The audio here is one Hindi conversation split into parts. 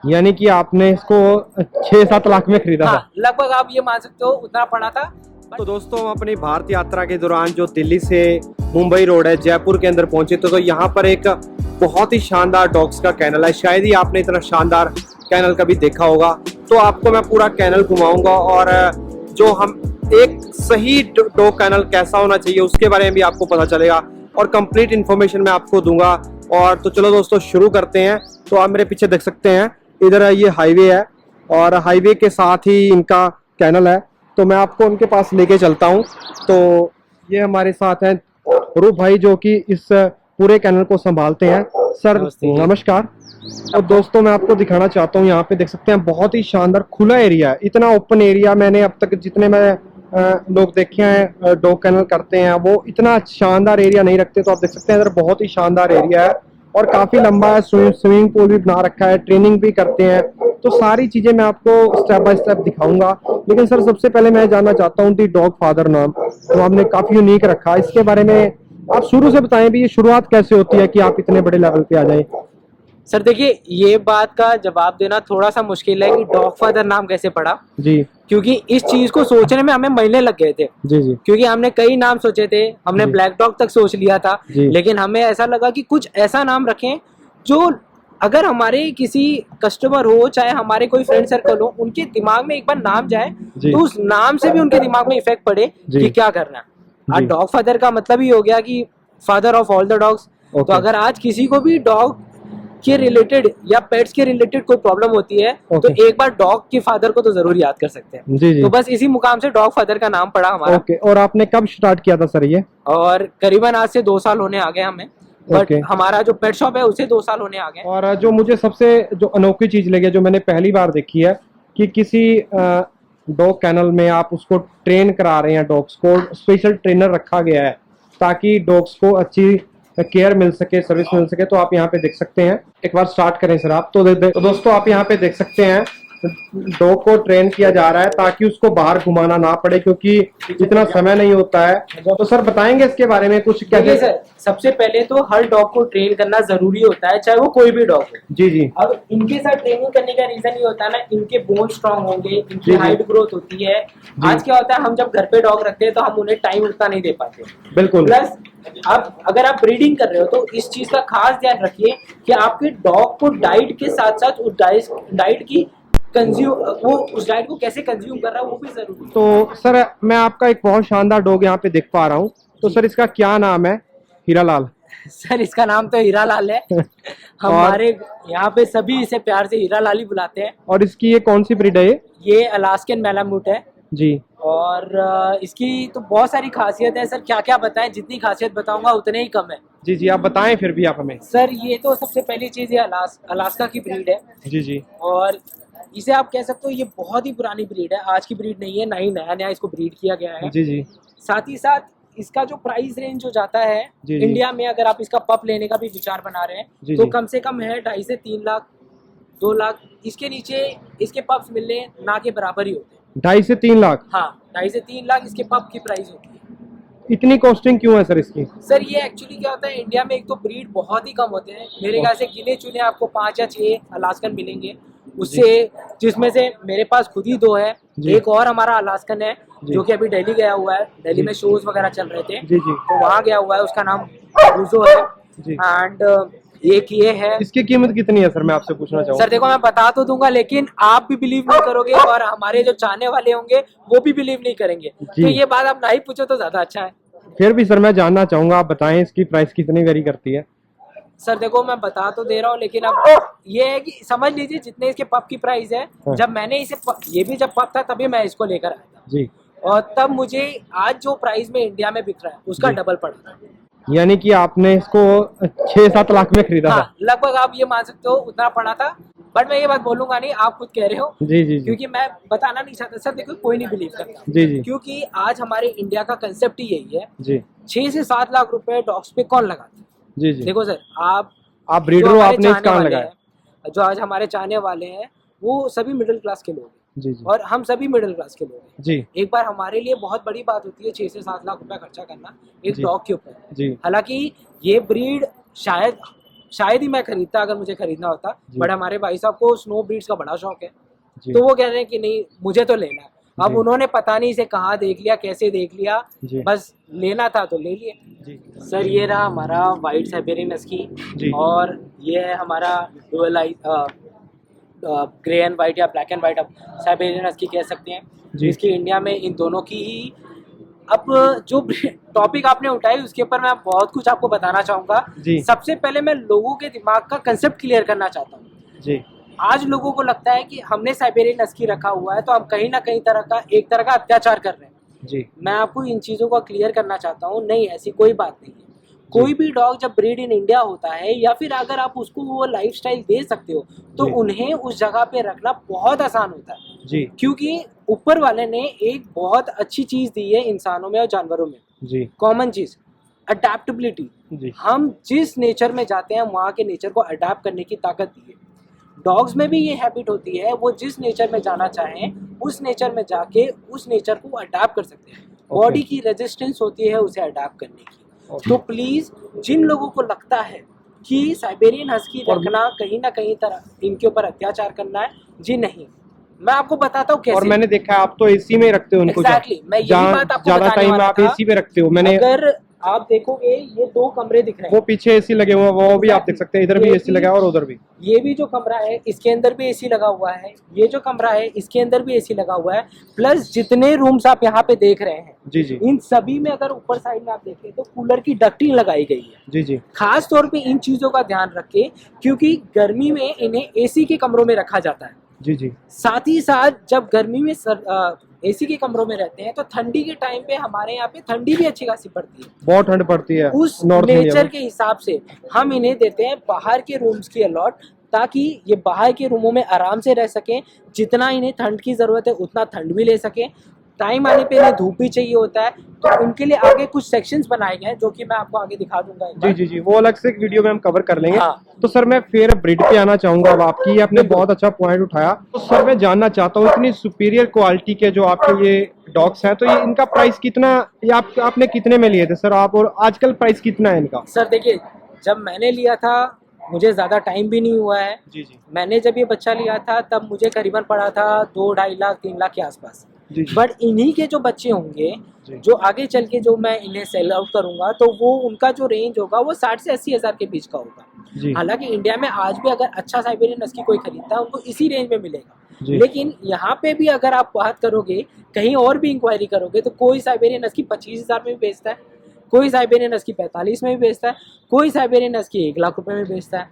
यानी कि आपने इसको 6-7 लाख में खरीदा था। हाँ, लगभग आप ये मान सकते हो उतना पड़ा था। तो दोस्तों हम अपनी भारत यात्रा के दौरान जो दिल्ली से मुंबई रोड है जयपुर के अंदर पहुंचे तो यहाँ पर एक बहुत ही शानदार डॉग्स का कैनल है। शायद ही आपने इतना शानदार कैनल कभी देखा होगा। तो आपको मैं पूरा कैनल घुमाऊंगा और जो हम एक सही डॉग कैनल कैसा होना चाहिए उसके बारे में भी आपको पता चलेगा और कंप्लीट इन्फॉर्मेशन मैं आपको दूंगा। और तो चलो दोस्तों शुरू करते हैं। तो आप मेरे पीछे देख सकते हैं इधर ये हाईवे है और हाईवे के साथ ही इनका कैनल है। तो मैं आपको उनके पास लेके चलता हूँ। तो ये हमारे साथ हैं रूप भाई जो कि इस पूरे कैनल को संभालते हैं। सर नमस्कार। और दोस्तों मैं आपको दिखाना चाहता हूँ, यहाँ पे देख सकते हैं बहुत ही शानदार खुला एरिया है। इतना ओपन एरिया मैंने अब तक जितने मैं लोग देखे हैं डॉग कैनल करते हैं वो इतना शानदार एरिया नहीं रखते। तो आप देख सकते हैं इधर बहुत ही शानदार एरिया है और काफी लंबा है। स्विमिंग पूल भी बना रखा है, ट्रेनिंग भी करते हैं। तो सारी चीजें मैं आपको स्टेप बाय स्टेप दिखाऊंगा। लेकिन सर सबसे पहले मैं जानना चाहता हूँ दी डॉग फादर नाम तो आपने काफी यूनिक रखा, इसके बारे में आप शुरू से बताएं भी ये शुरुआत कैसे होती है कि आप इतने बड़े लेवल पे आ जाए। सर देखिए, ये बात का जवाब देना थोड़ा सा मुश्किल है कि डॉग फादर नाम कैसे पड़ा। जी क्योंकि इस चीज को सोचने में हमें महीने लग गए थे। जी जी क्योंकि हमने कई नाम सोचे थे, हमने जी। ब्लैक डॉग तक सोच लिया था। जी। लेकिन हमें ऐसा लगा कि कुछ ऐसा नाम रखें जो अगर हमारे किसी कस्टमर हो चाहे हमारे कोई फ्रेंड सर्कल हो उनके दिमाग में एक बार नाम जाए जी। तो उस नाम से भी उनके दिमाग में इफेक्ट पड़े जी। कि क्या करना है। आज जी। डॉग फादर का मतलब ही हो गया कि father of all the dogs. तो ओके। अगर आज किसी को भी डॉग के रिलेटेड या पेट्स के रिलेटेड कोई प्रॉब्लम होती है तो ओके। एक बार डॉग के फादर को तो जरूर याद कर सकते हैं। जी जी तो बस इसी मुकाम से डॉग फादर का नाम पड़ा हमारा। ओके। और आपने कब स्टार्ट किया था सर ये? और करीबन आज से 2 साल होने आ गए हमें। But okay. हमारा जो पेट शॉप है उसे 2 साल होने आ गए। और जो मुझे सबसे जो अनोखी चीज लगी जो मैंने पहली बार देखी है कि किसी डॉग कैनल में आप उसको ट्रेन करा रहे हैं, डॉग्स को स्पेशल ट्रेनर रखा गया है ताकि डॉग्स को अच्छी केयर मिल सके, सर्विस मिल सके। तो आप यहाँ पे देख सकते हैं, एक बार स्टार्ट करें सर आप। तो दोस्तों आप यहाँ पे देख सकते हैं डॉग को ट्रेन किया जा रहा है ताकि उसको बाहर घुमाना ना पड़े क्योंकि इतना समय नहीं होता है। तो सर बताएंगे इसके बारे में कुछ क्या? देखिए सर, सबसे पहले तो हर डॉग को ट्रेन करना जरूरी होता है, चाहे वो कोई भी डॉग हो। जी जी अब इनके साथ ट्रेनिंग करने का रीजन ये होता है ना, इनके बोन स्ट्रांग होंगे, जी, इनकी जी। हाइट ग्रोथ होती है। आज क्या होता है, हम जब घर पे डॉग रखते हैं तो हम उन्हें टाइम उतना नहीं दे पाते। बिल्कुल। प्लस अब अगर आप ब्रीडिंग कर रहे हो तो इस चीज का खास ध्यान रखिए कि आपके डॉग को डाइट के साथ साथ उस डाइट की वो उस डाइट को कैसे कंज्यूम कर रहा है वो भी जरूरी है। तो सर मैं आपका एक बहुत शानदार डॉग यहाँ पे देख पा रहा हूँ। तो सर इसका क्या नाम है? हीरालाल। सर इसका नाम तो हीरालाल है। हमारे यहाँ पे सभी इसे प्यार से हीरालाल ही बुलाते हैं। और इसकी ये कौन सी ब्रीड है ये अलास्कन मैलाम्यूट है। जी। और इसकी तो बहुत सारी खासियत है सर, क्या क्या बताएं, जितनी खासियत बताऊंगा उतने ही कम है। जी जी आप बताएं फिर भी आप हमें। सर ये तो सबसे पहली चीज ये अलास्का की ब्रीड है। जी जी और इसे आप कह सकते हो ये बहुत ही पुरानी ब्रीड है, आज की ब्रीड नहीं है, ना ही नया नया इसको ब्रीड किया गया है। जी जी साथ ही साथ इसका जो प्राइस रेंज जो जाता है जी जी। इंडिया में, अगर आप इसका पप लेने का भी विचार बना रहे हैं जी तो जी। कम से कम है 2.5 से 3 लाख, 2 लाख, इसके नीचे इसके पप्स मिलने ना के बराबर ही होते हैं। 2.5 से 3 लाख? हाँ, 2.5 से 3 लाख इसके पप की प्राइस होती है। इतनी कॉस्टिंग क्यों है सर इसकी? सर ये एक्चुअली क्या होता है, इंडिया में एक तो ब्रीड बहुत ही कम होते हैं, मेरे ख्याल से गिने चुने आपको 5 या 6 अलास्कन मिलेंगे उससे, जिसमें से मेरे पास खुद ही 2 है। जी। एक और हमारा अलास्कन है जो कि अभी दिल्ली गया हुआ है, दिल्ली में शोज वगैरह चल रहे थे जी जी तो वहाँ गया हुआ है, उसका नाम ब्रूजो है। जी। एंड एक ये है। इसकी कीमत कितनी है सर मैं आपसे पूछना चाहूँगा? सर देखो मैं बता तो दूंगा लेकिन आप भी बिलीव नहीं करोगे और हमारे जो चाहने वाले होंगे वो भी बिलीव नहीं करेंगे। जी। तो ये बात आप ना ही पूछो तो ज्यादा अच्छा है। फिर भी सर मैं जानना चाहूंगा, आप बताएं इसकी प्राइस कितनी वेरी करती है? सर देखो मैं बता तो दे रहा हूँ लेकिन अब ये है कि समझ लीजिए जितने इसके पप की प्राइस है, हाँ। जब मैंने ये भी जब पप था तभी मैं इसको लेकर आया था जी। और तब मुझे आज जो प्राइस में इंडिया में बिक रहा है उसका जी। डबल पड़ा था। यानी कि आपने इसको 6-7 लाख में खरीदा हाँ, था? लगभग आप ये मान सकते हो उतना पड़ा था। बट मैं ये बात बोलूंगा नहीं, आप खुद कह रहे हो। जी जी जी क्योंकि मैं बताना नहीं चाहता सर, देखो कोई नहीं बिलीव करता। जी जी क्योंकि आज हमारे इंडिया का कंसेप्ट ही यही है, जी 6 से 7 लाख रुपए डॉग्स पे कौन लगाता है। जी जी। देखो सर, आप जो ब्रीडर हो, हमारे आपने इस चाहने कान वाले लगाया? हैं, जो आज हमारे चाहने वाले हैं वो सभी मिडिल क्लास के लोग हैं जी जी और हम सभी मिडिल क्लास के लोग हैं। जी एक बार हमारे लिए बहुत बड़ी बात होती है 6 से 7 लाख रुपए खर्चा करना एक जी। डॉग के ऊपर। जी हालांकि ये ब्रीड शायद शायद ही मैं खरीदता अगर मुझे खरीदना होता, जी। बट हमारे भाई साहब को स्नो ब्रीड्स का बड़ा शौक है, जी तो वो कह रहे हैं कि नहीं मुझे तो लेना है। अब जी। उन्होंने पता नहीं इसे कहाँ देख लिया, कैसे देख लिया, जी बस लेना था तो ले लिए। जी सर ये रहा हमारा वाइट साइबेरियन हस्की, जी। और ये है हमारा dual I grey and white या ब्लैक एंड वाइट, आप साइबेरियन हस्की कह सकते हैं। जी। इसकी इंडिया में इन दोनों की ही, अब जो टॉपिक आपने उठाई उसके ऊपर मैं बहुत कुछ आपको बताना चाहूँगा। जी। सबसे पहले मैं लोगों के दिमाग का कंसेप्ट क्लियर करना चाहता हूँ। जी आज लोगों को लगता है कि हमने साइबेरियन हस्की रखा हुआ है तो हम कहीं ना कहीं एक तरह का अत्याचार कर रहे हैं। जी मैं आपको इन चीज़ों को क्लियर करना चाहता हूँ, नहीं ऐसी कोई बात नहीं है। कोई भी डॉग जब ब्रीड इन इंडिया होता है, या फिर अगर आप उसको वो लाइफस्टाइल दे सकते हो, तो जी। उन्हें उस जगह पे रखना बहुत आसान होता है। जी क्योंकि ऊपर वाले ने एक बहुत अच्छी चीज़ दी है इंसानों में और जानवरों में, जी कॉमन चीज़, अडेप्टेबिलिटी। जी हम जिस नेचर में जाते हैं वहाँ के नेचर को अडेप्ट करने की ताकत दी है। डॉग्स में भी ये हैबिट होती है, वो जिस नेचर में जाना चाहें उस नेचर में जाके उस नेचर को अडेप्ट कर सकते हैं। बॉडी की रेजिस्टेंस होती है उसे अडेप्ट करने की। तो प्लीज़ जिन लोगों को लगता है कि साइबेरियन हस्की रखना कहीं ना कहीं तरह इनके ऊपर अत्याचार करना है, जी नहीं, मैं आपको बताता हूँ कैसे। और मैंने देखा है आप तो एसी में रखते हो उनको। Exactly, मैं यही बात आपको ज्यादा बताने टाइम वाला आप था। एसी में रखते हो। मैंने अगर आप देखोगे ये 2 कमरे दिख रहे हैं, वो पीछे एसी लगे हुए हैं, वो भी आप देख सकते हैं, इधर भी ये एसी लगा है और उधर भी। ये भी जो कमरा है इसके अंदर भी एसी लगा हुआ है, ये जो कमरा है इसके अंदर भी एसी लगा हुआ है, प्लस जितने रूम्स आप यहाँ पे देख रहे हैं जी जी इन सभी में अगर ऊपर साइड में आप देखें तो कूलर की डक्टिंग लगाई गई है। जी जी खास तौर पे इन चीजों का ध्यान रखें, क्योंकि गर्मी में इन्हें एसी के कमरों में रखा जाता है। जी जी साथ ही साथ जब गर्मी में एसी के कमरों में रहते हैं तो ठंडी के टाइम पे हमारे यहाँ पे ठंडी भी अच्छी खासी पड़ती है, बहुत ठंड पड़ती है उस नॉर्थ इंडिया नेचर में। के हिसाब से हम इन्हें देते हैं बाहर के रूम्स की अलॉट, ताकि ये बाहर के रूमों में आराम से रह सकें, जितना इन्हें ठंड की ज़रूरत है उतना ठंड भी ले सकें। टाइम आने पे इन्हें धूप भी चाहिए होता है, तो उनके लिए आगे कुछ सेक्शंस बनाए गए हैं जो कि मैं आपको आगे दिखा दूंगा एक जी बार। जी जी, वो अलग से एक वीडियो में हम कवर कर लेंगे। हाँ। तो सर मैं फेयर ब्रीड पे आना चाहूंगा। अब आपकी आपने बहुत अच्छा पॉइंट उठाया। तो सर मैं जानना चाहता हूँ इतनी सुपीरियर क्वालिटी के जो आपके ये डॉग्स हैं, तो ये इनका प्राइस कितना, ये आपने कितने में लिए थे सर आप, और आजकल प्राइस कितना है इनका? सर देखिए, जब मैंने लिया था मुझे ज़्यादा टाइम भी नहीं हुआ है। जी जी मैंने जब ये बच्चा लिया था तब मुझे करीबन पड़ा था 2-2.5 लाख 3 लाख के आसपास। जी जी बट इन्हीं के जो बच्चे होंगे जी। जो आगे चल के जो मैं इन्हें सेल आउट करूंगा, तो वो उनका जो रेंज होगा वो 60 से 80 हज़ार के बीच का होगा। जी हालांकि इंडिया में आज भी अगर अच्छा साइबेरियन हस्की कोई खरीदता है उनको इसी रेंज में मिलेगा। जी। लेकिन यहाँ पे भी अगर आप बात करोगे, कहीं और भी इंक्वायरी करोगे, तो कोई साइबेरियन हस्की 25,000 में भी बेचता है, कोई साइबेरियन हस्की 45 में भी बेचता है, कोई साइबेरियन हस्की 1 लाख रुपए में बेचता है।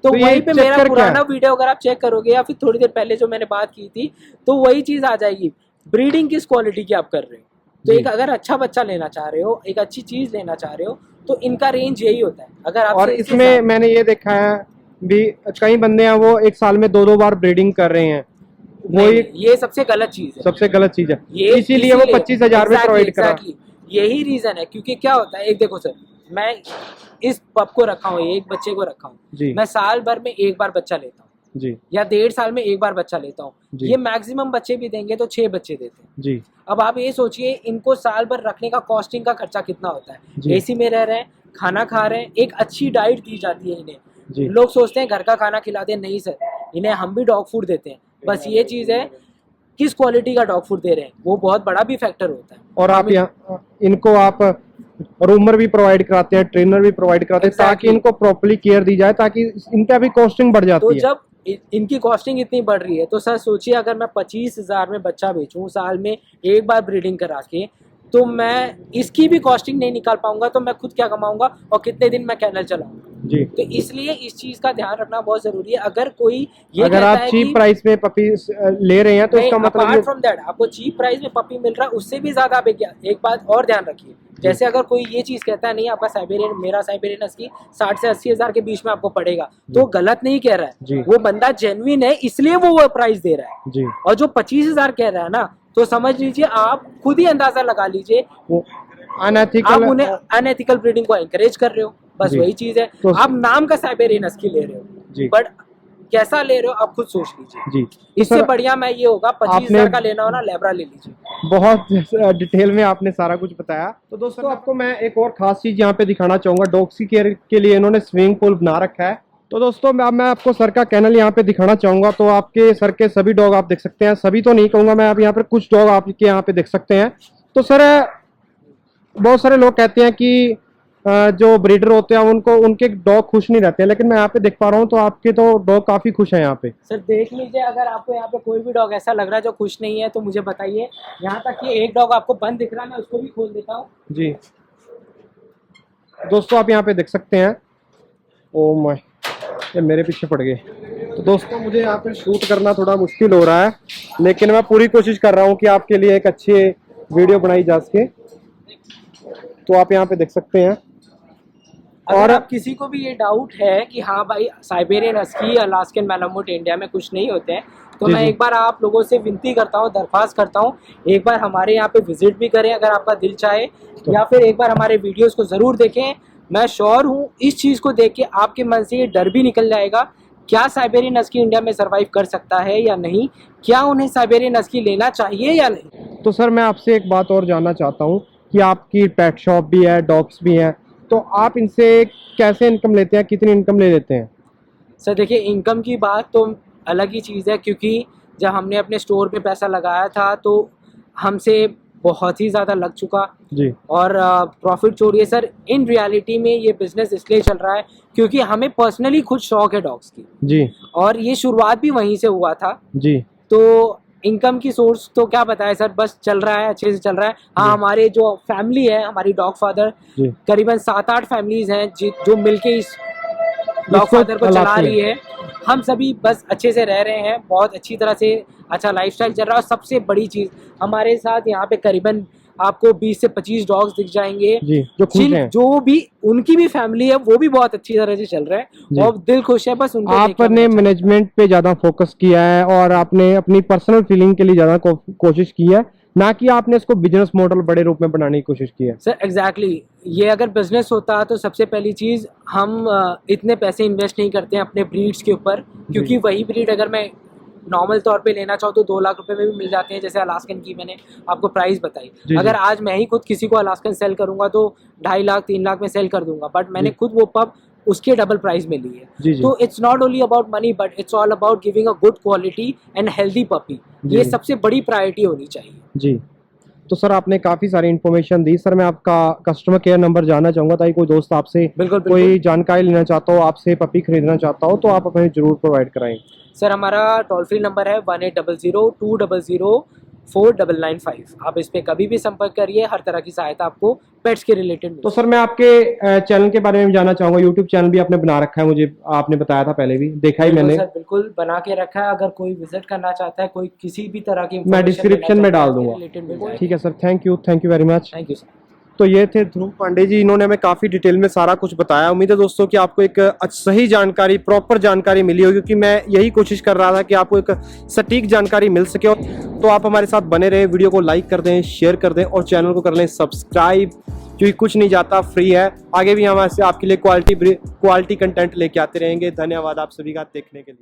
तो ये वहीं पे चक्कर मेरा क्या पुराना है? वीडियो अगर आप चेक करोगे या फिर थोड़ी देर पहले जो मैंने बात की थी, तो वही चीज़ आ जाएगी। ब्रीडिंग किस क्वालिटी की आप कर रहे हो, तो जी। एक अगर अच्छा बच्चा लेना चाह रहे हो, एक अच्छी चीज़ लेना चाह रहे हो, तो इनका रेंज यही होता है। अगर आप और इसमें मैंने ये देखा है भी कई बंदे हैं वो एक साल में 2-2 बार ब्रीडिंग कर रहे हैं, वो एक ये सबसे गलत चीज़ है। सबसे गलत चीज है। ये इसीलिए वो 25,000 में प्रोवाइड करा। यही रीजन है, क्योंकि क्या होता है, एक देखो सर, मैं इस पप को रखा हूँ, एक बच्चे को रखा हूँ, जी। मैं साल भर में एक बार बच्चा लेता हूँ जी या 1.5 साल में एक बार बच्चा लेता हूँ। जी। ये मैक्सिमम बच्चे भी देंगे तो 6 बच्चे देते हैं। जी अब आप ये सोचिए इनको साल भर रखने का कॉस्टिंग का खर्चा कितना होता जी। है। एसी में रह रहे हैं, खाना खा रहे हैं, एक अच्छी डाइट दी जाती है जी। इन्हें। लोग सोचते हैं घर का खाना खिलाते हैं, नहीं सर, इन्हें हम भी डॉग फूड देते हैं। बस ये चीज़ है किस क्वालिटी का डॉग फूड दे रहे हैं, वो बहुत बड़ा भी फैक्टर होता है। और आप यहाँ इनको आप रूमर भी प्रोवाइड कराते हैं, ट्रेनर भी प्रोवाइड कराते हैं, ताकि Exactly। इनको प्रॉपर्ली केयर दी जाए, ताकि इनका भी कॉस्टिंग बढ़ तो जाती है। जब इनकी कॉस्टिंग इतनी बढ़ रही है, तो सर सोचिए अगर मैं 25,000 में बच्चा बेचूं साल में एक बार ब्रीडिंग करा के, तो मैं इसकी भी कॉस्टिंग नहीं निकाल पाऊंगा, तो मैं खुद क्या कमाऊंगा और कितने दिन मैं कैनल चलाऊंगा। जी। तो इसलिए इस चीज़ का ध्यान रखना बहुत ज़रूरी है। अगर कोई ये अगर कहता आप है चीप कि प्राइस में पपी ले रहे हैं तो इसका मतलब अपार्ट फ्रॉम दैट आपको चीप प्राइस में पपी मिल रहा है, उससे भी ज़्यादा आप एक बात और ध्यान रखिए। जैसे अगर कोई ये चीज़ कहता है नहीं आपका साइबेरियन, मेरा साइबेरियन हस्की 60 से 80 हज़ार के बीच में आपको पड़ेगा, तो गलत नहीं कह रहा जी। है, वो बंदा जेन्युइन है इसलिए वो प्राइस दे रहा है। जी और जो 25,000 कह रहा है ना, तो समझ लीजिए आप खुद ही अंदाजा लगा लीजिए, वो आप अनएथिकल उन्हें अनएथिकल ब्रीडिंग को एनकरेज कर रहे हो। बस जी। वही चीज़ है, तो आप नाम का साइबेरियन हस्की ले रहे जी। हो, बट कैसा ले रहे हो आप खुद सोच लीजिए। जी इससे सर, बढ़िया मैं ये होगा 25,000 आपने- का लेना हो ना लेब्रा ले लीजिए। बहुत डिटेल में आपने सारा कुछ बताया। तो दोस्तों आपको मैं एक और खास चीज यहाँ पे दिखाना चाहूंगा। डॉग्स की केयर के लिए इन्होंने स्विमिंग पूल बना रखा है। तो दोस्तों मैं आपको सर का कैनल यहाँ पे दिखाना चाहूंगा। तो आपके सर के सभी डॉग आप देख सकते हैं, सभी तो नहीं कहूंगा मैं, आप यहाँ पर कुछ डॉग आपके यहाँ पे देख सकते हैं। तो सर बहुत सारे लोग कहते हैं कि जो ब्रीडर होते हैं उनको उनके डॉग खुश नहीं रहते हैं, लेकिन मैं यहाँ पे देख पा रहा हूँ तो आपके तो डॉग काफी खुश हैं यहाँ पे। सर देख लीजिए, अगर आपको यहाँ पे कोई भी डॉग ऐसा लग रहा है जो खुश नहीं है तो मुझे बताइए। यहाँ तक कि एक डॉग आपको बंद दिख रहा है, मैं उसको भी खोल देता हूँ। जी दोस्तों आप यहाँ पे देख सकते हैं। ओ माय, ये मेरे पीछे पड़ गए। तो दोस्तों मुझे यहाँ पे शूट करना थोड़ा मुश्किल हो रहा है, लेकिन मैं पूरी कोशिश कर रहा हूँ कि आपके लिए एक अच्छी वीडियो बनाई जा सके। तो आप यहाँ पे देख सकते हैं। और आप किसी को भी ये डाउट है कि हाँ भाई साइबेरियन हस्की अलास्कन मैलामुट इंडिया में कुछ नहीं होते हैं, तो जी, मैं जी। एक बार आप लोगों से विनती करता हूँ, दरख्वास्त करता हूँ, एक बार हमारे यहाँ पे विजिट भी करें अगर आपका दिल चाहे, या फिर एक बार हमारे वीडियोस को ज़रूर देखें। मैं श्योर हूँ इस चीज़ को देख के आपके मन से ये डर भी निकल जाएगा, क्या साइबेरियन हस्की इंडिया में सर्वाइव कर सकता है या नहीं, क्या उन्हें साइबेरियन हस्की लेना चाहिए या नहीं। तो सर मैं आपसे एक बात और जानना चाहता हूँ कि आपकी पेट शॉप भी है, डॉग्स भी हैं, तो आप इनसे कैसे इनकम लेते हैं, कितनी इनकम ले लेते हैं? सर देखिए, इनकम की बात तो अलग ही चीज़ है, क्योंकि जब हमने अपने स्टोर पे पैसा लगाया था तो हमसे बहुत ही ज़्यादा लग चुका जी और प्रॉफिट चोरी है। सर इन रियलिटी में ये बिज़नेस इसलिए चल रहा है क्योंकि हमें पर्सनली खुद शौक है डॉग्स की, जी और ये शुरुआत भी वहीं से हुआ था। जी तो इनकम की सोर्स तो क्या बताए सर, बस चल रहा है, अच्छे से चल रहा है। हाँ, जी। हमारे जो फैमिली है, हमारी डॉग फादर, जी करीबन 7-8 फैमिलीज हैं जो मिलके इस डॉग इसको फादर को चला चलाते रही है। हम सभी बस अच्छे से रह रहे हैं, बहुत अच्छी तरह से अच्छा लाइफस्टाइल चल रहा है। और सबसे बड़ी चीज़, हमारे साथ यहाँ पे करीबन आपको 20 से 25 डॉग्स दिख जाएंगे जी, जो खुश हैं। जो भी उनकी भी फैमिली है वो भी बहुत अच्छी तरह से चल रहा जी। है और दिल खुश है बस उनको देख के आपने हमें अच्छा मैनेजमेंट पे ज़्यादा फोकस किया है और आपने अपनी पर्सनल फीलिंग के लिए ज़्यादा कोशिश की है, ना कि आपने इसको बिजनेस मॉडल बड़े रूप में बनाने की कोशिश की है। सर एग्जैक्टली ये अगर बिजनेस होता तो सबसे पहली चीज़ हम इतने पैसे इन्वेस्ट नहीं करते हैं अपने ब्रीड्स के ऊपर, क्योंकि वही ब्रीड अगर मैं नॉर्मल तौर पे लेना चाहूँ तो 2 लाख रुपए में भी मिल जाते हैं। जैसे अलास्कन की मैंने आपको प्राइस बताई, जी। अगर आज मैं ही खुद किसी को अलास्कन सेल करूंगा तो 2.5 लाख 3 लाख में सेल कर दूंगा, बट मैंने जी। खुद वो पब उसके डबल प्राइस में ली जी, है। जी। तो it's not only about money but it's all about giving a good quality and healthy puppy. ये जी। सबसे बड़ी प्रायोरिटी होनी चाहिए। जी तो सर आपने काफ़ी सारी इन्फॉर्मेशन दी। सर मैं आपका कस्टमर केयर नंबर जानना चाहूँगा, ताकि कोई दोस्त आपसे बिल्कुल कोई जानकारी लेना चाहता हो, आपसे पपी खरीदना चाहता हो, तो आप हमें ज़रूर प्रोवाइड कराएं। सर हमारा टोल फ्री नंबर है 1800-200-4995। आप इस पे कभी भी संपर्क करिए, हर तरह की सहायता आपको पेट्स के रिलेटेड। तो सर मैं आपके चैनल के बारे में जानना चाहूँगा। यूट्यूब चैनल भी आपने बना रखा है, मुझे आपने बताया था पहले भी, देखा ही मैंने। सर बिल्कुल बना के रखा है, अगर कोई विजिट करना चाहता है, कोई किसी भी तरह की मैं डिस्क्रिप्शन में डाल दूंगा। दूंगा। ठीक है sir, thank you very much. Thank you sir. तो ये थे ध्रुव पांडे जी, इन्होंने हमें काफ़ी डिटेल में सारा कुछ बताया। उम्मीद है दोस्तों कि आपको एक सही जानकारी, प्रॉपर जानकारी मिली होगी, क्योंकि मैं यही कोशिश कर रहा था कि आपको एक सटीक जानकारी मिल सके। और तो आप हमारे साथ बने रहे, वीडियो को लाइक कर दें, शेयर कर दें और चैनल को कर लें सब्सक्राइब, क्योंकि कुछ नहीं जाता, फ्री है। आगे भी हम ऐसे आपके लिए क्वालिटी कंटेंट लेके आते रहेंगे। धन्यवाद आप सभी का देखने के लिए।